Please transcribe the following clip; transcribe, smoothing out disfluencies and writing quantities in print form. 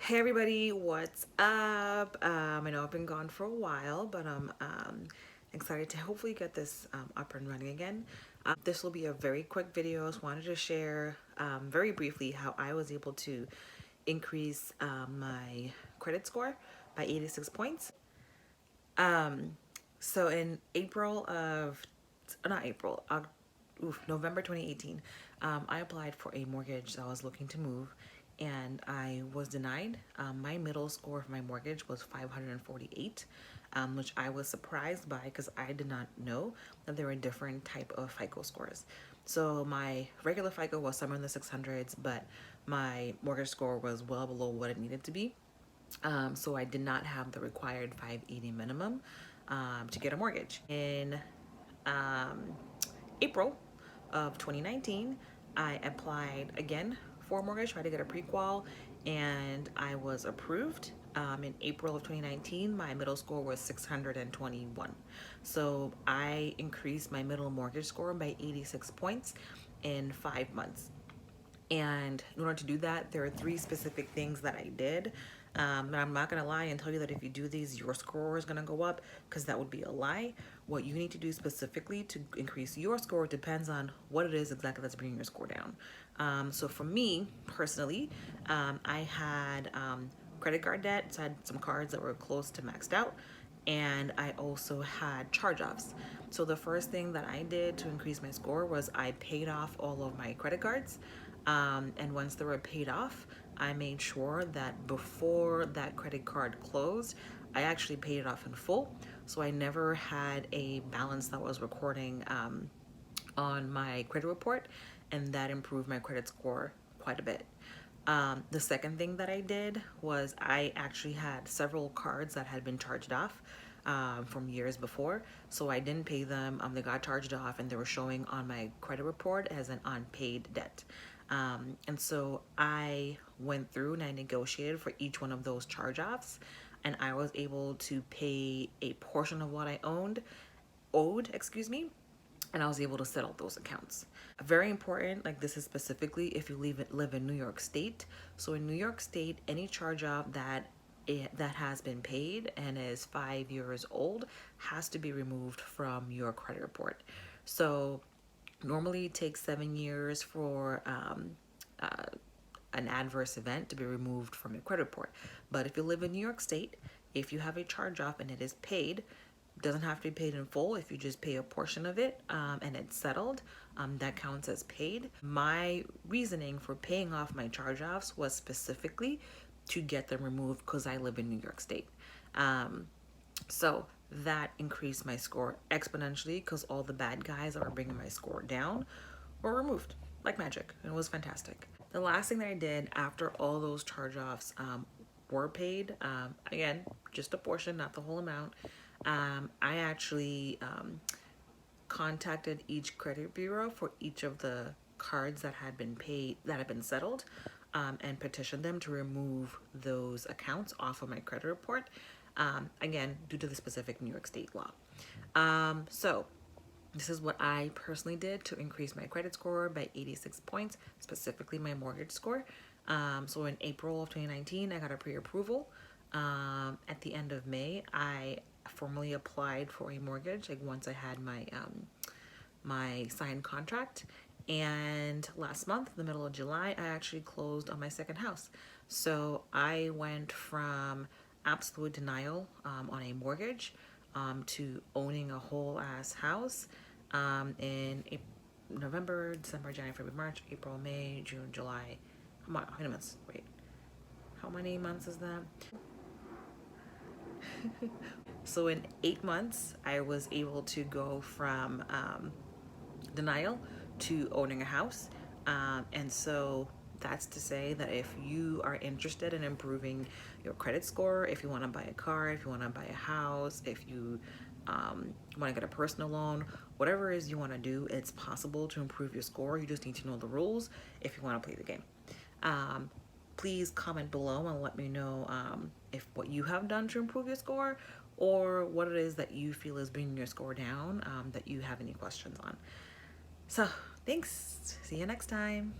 Hey everybody, what's up? I know I've been gone for a while, but I'm excited to hopefully get this up and running again. This will be a very quick video. I just wanted to share very briefly how I was able to increase my credit score by 86 points. So in November 2018, I applied for a mortgage that I was looking to move and I was denied. My middle score for my mortgage was 548, which I was surprised by because I did not know that there were different type of FICO scores. So my regular FICO was somewhere in the 600s, but my mortgage score was well below what it needed to be. So I did not have the required 580 minimum to get a mortgage. In um, April of 2019, I applied again for a mortgage, tried to get a pre-qual, and I was approved. In April of 2019, my middle score was 621. So I increased my middle mortgage score by 86 points in 5 months. And in order to do that, there are three specific things that I did. And I'm not gonna lie and tell you that if you do these, your score is gonna go up, because that would be a lie. What you need to do specifically to increase your score depends on what it is exactly that's bringing your score down. So for me personally, I had credit card debt, so I had some cards that were close to maxed out, and I also had charge-offs. So the first thing that I did to increase my score was I paid off all of my credit cards. And once they were paid off, I made sure that before that credit card closed, I actually paid it off in full. So I never had a balance that was recording on my credit report, and that improved my credit score quite a bit. The second thing that I did was I actually had several cards that had been charged off from years before, so I didn't pay them. They got charged off and they were showing on my credit report as an unpaid debt. And so I went through and I negotiated for each one of those charge-offs, and I was able to pay a portion of what I owed, and I was able to settle those accounts. Very important, like this is specifically if you live in New York State. So in New York State, any charge off that has been paid and is 5 years old has to be removed from your credit report. So normally it takes 7 years for uh, an adverse event to be removed from your credit report. But if you live in New York State, if you have a charge off and it is paid, doesn't have to be paid in full. If you just pay a portion of it and it's settled, that counts as paid. My reasoning for paying off my charge-offs was specifically to get them removed because I live in New York State. So that increased my score exponentially because all the bad guys that were bringing my score down were removed like magic, and it was fantastic. The last thing that I did after all those charge-offs were paid, again, just a portion, not the whole amount, I actually contacted each credit bureau for each of the cards that had been paid, that had been settled, and petitioned them to remove those accounts off of my credit report, again, due to the specific New York State law. So this is what I personally did to increase my credit score by 86 points, specifically my mortgage score. So in April of 2019, I got a pre-approval. At the end of May, I formally applied for a mortgage, like once I had my signed contract. And last month, the middle of July, I actually closed on my second house. So I went from absolute denial on a mortgage to owning a whole ass house in November, December, January, February, March, April, May, June, July. How many months? Wait, how many months is that? So in 8 months, I was able to go from denial to owning a house. And so that's to say that if you are interested in improving your credit score, if you want to buy a car, if you want to buy a house, if you want to get a personal loan, whatever it is you want to do, it's possible to improve your score. You just need to know the rules if you want to play the game. Please comment below and let me know if what you have done to improve your score, or what it is that you feel is bringing your score down, that you have any questions on. So thanks. See you next time.